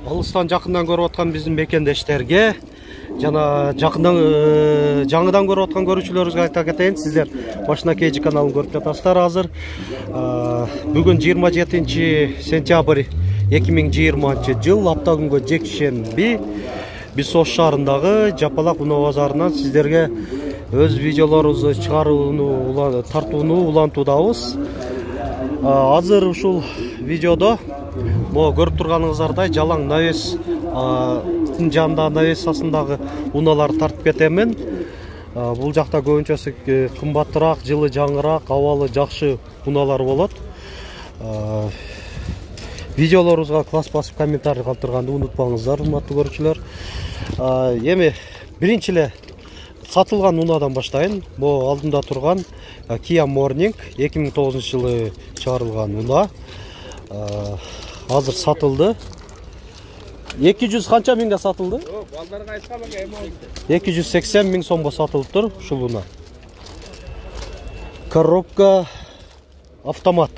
Алыстан жақындан көріп отқан біздің мекендештерге жана жаңыдан көріп отқан көрүүчүлөрүбүзгө айта кетейин, сиздер Машина KG каналын көрүп жатасыздар азыр. Бүгүн 27 сентябрь 2020 жыл, апта күнгө жекшемби. Биз Ош шаарындагы Жапалак унаа базарынан сиздерге өз видеолорубузду чыгарууну, тартууну улантуудабыз. Азыр ушул видеодо көрүп турганыңыздардай жалаң навес жанында навесасындагы унаалар тартып кетемин. Бул жакта көбүнчөсү кымбатыраак, жылы жаңыраак, абалы жакшы унаалар болот. Видеолорубузга класс басып комментарий калтырганды унутпаңыздар, урматтуу көрүүчүлөр. Эми биринчи эле сатылган унаадан баштайын. Бул алдымда турган Kia Morning 2009 жылы чыгарылган унаа. Азыр сатылды. 200 канча миңге сатылды? 280 миң сомго сатылып тур ушул унаа. Коробка автомат.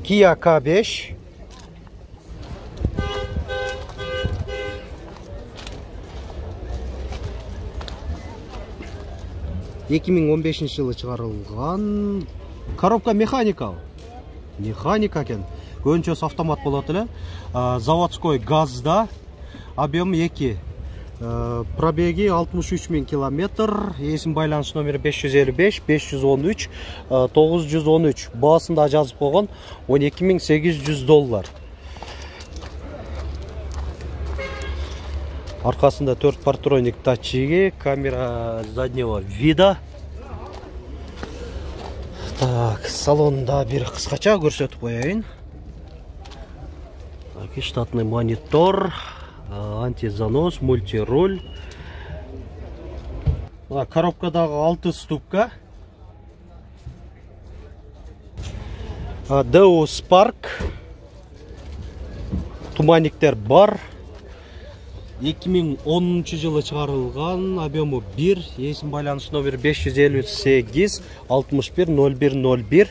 Kia K5. жылы чыгарылган. Коробка механика экен. Көбүнчөсү автомат болот эле. Заводской газда. Объем 2. Пробеги 63 000 километр. Эсим байланыш номери 555 513 913. Баасында жазып койгон $12,800. Аркасында 4 партроник датчиги, камера заднего вида. Так, салонда бир кыскача көрсөтүп коеюн. Штатный монитор, антизанос, мультируль. Коробкадагы 6 ступка. Deus Spark. Туманниктер бар. 2010 жылы чыгарылган, объему 1, эсим байланыш номери 558 61 0101.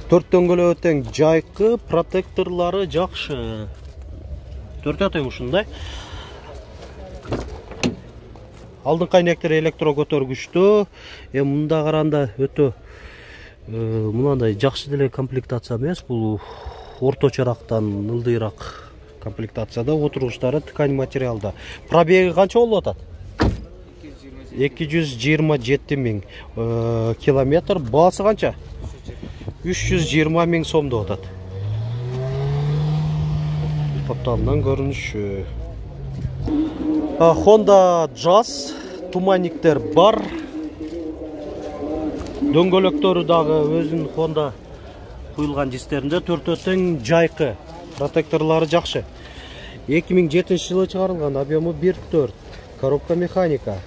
Төрт дөңгөлөгү тең жайкы, протекторлары жакшы. Төртөө тең ушундай. Алдыңкы айнектер электро көтөргүчтүү. Мында караганда өтө мынандай жакшы деле комплектация эмес, бул орточорактан ылдыйраак комплектацияда, отургучтары ткань материалда. Пробеги канча болуп атат? 227 миң километр. Баасы канча? 320 миң сомдо атат. Капталынан көрүнүшү. Honda Jazz, туманниктер бар. Дөңгөлөктөрү дагы өзүнүн Honda куюлган дистеринде, төртөө тең жайкы, протекторлары жакшы. 2007 жылы чыгарылган, объему 1.4, коробка механика.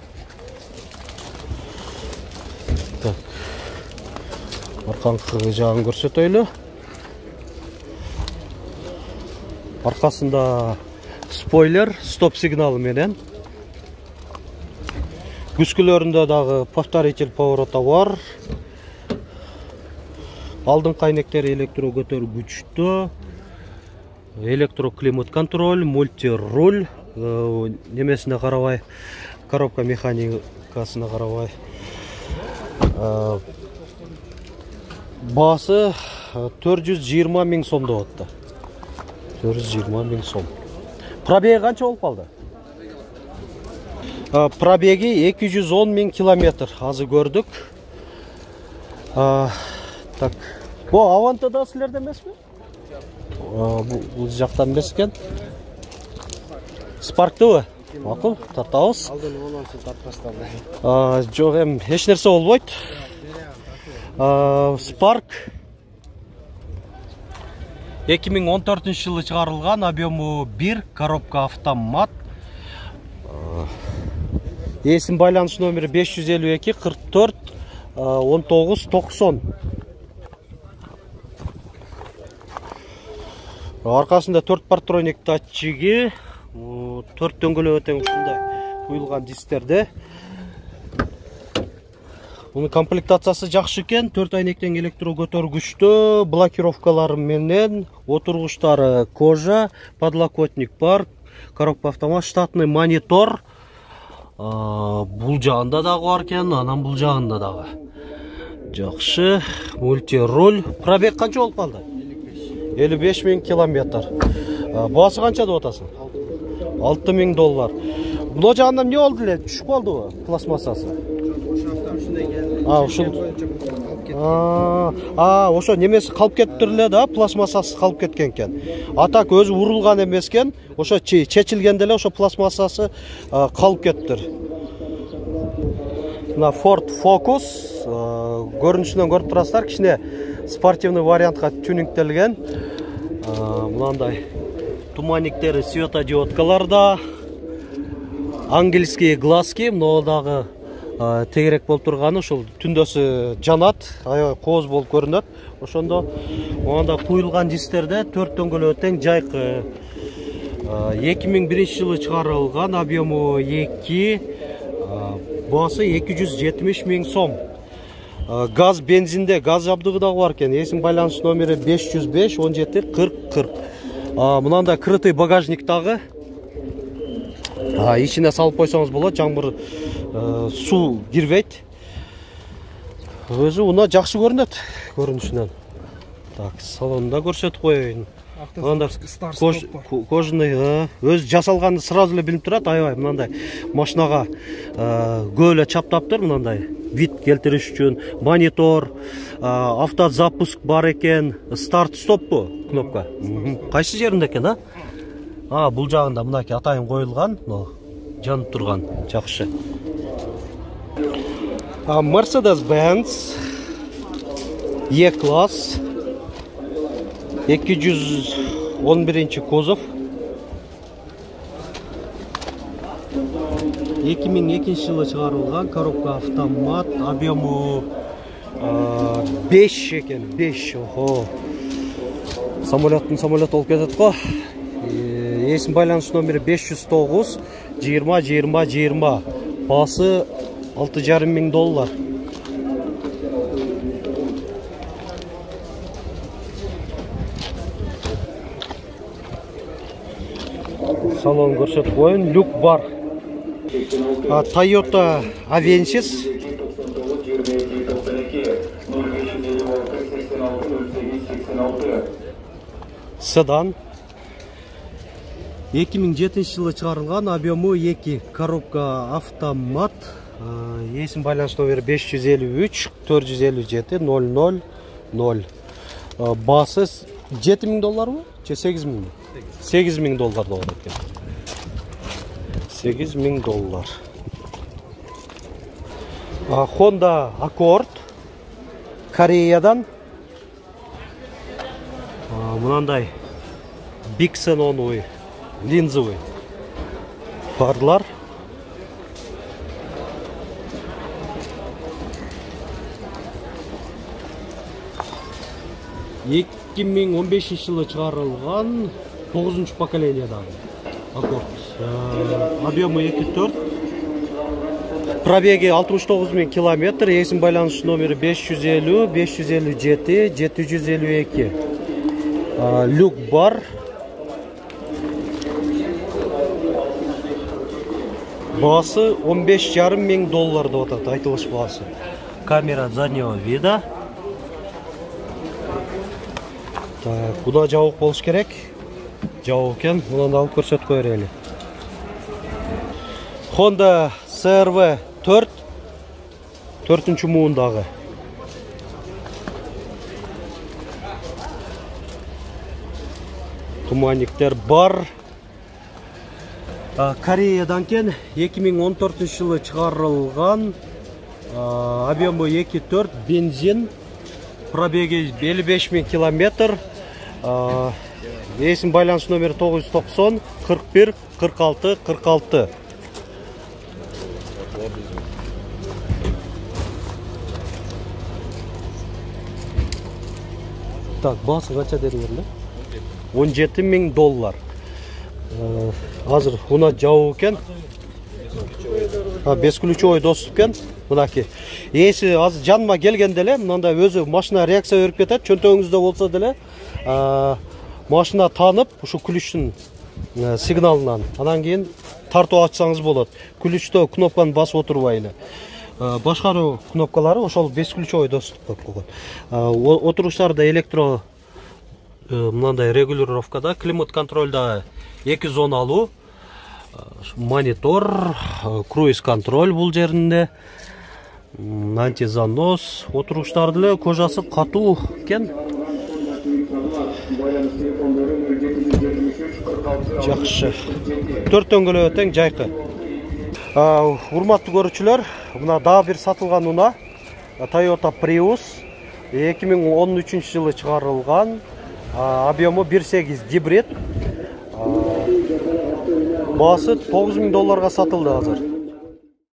Так. Аркаңкы жагын көрсөтөйлү. Аркасында спойлер, стоп сигналы менен. Күскүлөрүндө дагы повторитель поворота бар. Алдыңкы айнектери электро көтөргүчтүү. Электро климат контроль, мультируль. Немесине карабай, коробка механикасына карабай. Баасы 420 миң сомдо атты. 420 миң сом. Пробеги канча болуп калды? Пробеги 210 миң километр. Азыр көрдүк. Так. Бу Авантада силерде эмеспи? Бул жактан эмес экен. Спарктыбы? Макул, тартабыз. Алдын 10 тартпастан. Жок, эч нерсе болбойт. Spark 2014 жылы чыгарылган, объему 1, коробка автомат. Эсим байланыш номери 552 44 19 90. Аркасында 4 партроник датчиги, 4 дөңгөлөгү тең ушундай куюлган дистерде. Bunun комплектациясы жакшы экен. 4 айнектен электро көтөргүчтүү, блокировкалары менен, отургучтары кожа, подлокотник бар, коробка автомат, штатный монитор. Бул жагында дагы бар экен, анан бул жагында дагы. Жакшы, мультируль. Пробег канча болуп калды? 55 000 километр. Баасы канча деп атасың? 6 000 доллар. Бул жагында эмне болду эле? Түшүп калдыбы пластмассасы? Ошо немеси калып кетиптир эле да, пластмассасы калып кеткен экен. Атак өзү урулган эмес экен, ошо чечилгенде эле ошо пластмассасы калып кетиптир. Мына Ford Focus көрүнүшүнөн көрүп турасыздар, кичине спортивный вариантка тюнингтелген. Мынандай туманниктери, светодиодкаларда, английские глазки, мына дагы тегерек болуп турганы, ошол түндөсү жанат, аябай кооз болуп көрүнөт. Ошондо анда куюлган дистерде 4 дөңгөлөө тең жайкы. 2001 жылы чыгарылган, объему 2, баасы 270 000 сом. Газ, бензинде, газ жабдыгы дагы бар экен. Эсим байланыш номери 505 17 40 40. Мынандай крытый багажник дагы. Ичине салып койсоңуз болот, жамгыр суу кирбейт. Өзү уна жакшы көрүнөт көрүнүшүнөн. Так, салонда көрсөтүп коеюн. Анда кожаный, өзү жасалганды сразу эле билип турат, аябай мындай машинага көөлө чаптаптыр, мындай вид келтириш үчүн. Монитор, автозапуск бар экен, старт стоппу кнопка. Кайсы жеринде экен, бул жагында мынакей атайын коюлган, жанып турган, жакшы. Mercedes-Benz E-класс 211 кузов 2002 жылы чыгарылган, коробка автомат, объему 5 экен, 5. Самолет болуп кетет го. Эсим байланыш номери 509 20 20 20. Баасы 6,5 000 доллар. Салон көрсөтүп коеюн, люк бар. Toyota Avensis. Седан. 2007 жылы чыгарылган, объему 2, коробка автомат. Эсим байланыш номери 553 457 000. Баасы 7 000 долларбы? 8 000. 8 000 доллар болот экен. 8 000 доллар. Honda Accord Кореядан. Мынандай биксеноновый линзовый фарлар. 2015 жылы чыгарылган, 9-нчы поколениядагы Accord. Объему 2.4. Пробеги 69 000 километр. Эсим байланыш номери 550 557 752. Люк бар. Баасы 15,5 000 доллар деп атат, айтылыш баасы. Камера заднего вида. Так, куда жабык болуш керек? Жабык экен, мынаны алып көрсөтүп коелу. Honda CR-V 4, 4-нчү муундагы. Туманниктер бар. Кореядан кен 2014 жылы чыгарылган, объему 2.4, бензин, пробеги 55 000 километр. Эсим байланыш номери 990 41 46 46. Так, баасы канча дедиңер эле? 17 000 доллар. Азыр уна жабык экен. 5 ключевой доступ екен. Мынаки. Есі аз жаныма келгенде эле мындай өзү машина реакция берип кетет. Чөнтөгүңүздө болсо деле машина танып, ушу ключтун сигналынан анан кийин тартып ачсаңыз болот. Ключтө кнопканы басып отурбай эле. Башкаруу кнопкалары ошол 5 ключевой доступ деп койгон. Отуруштарда электро мындай регулировкада, климат контролда 2 зоналуу, монитор, круиз контроль бул жеринде, антизанос, отуруштарды эле кожасы катуу экен. Жакшы. 4 дөңгөлөгү тең жайкы. Урматтуу көрүүчүлөр, мына дагы бир сатылган унаа Toyota Prius 2013-жылы чыгарылган, объему 1.8 гибрид. Баасы $9000 сатылды азыр.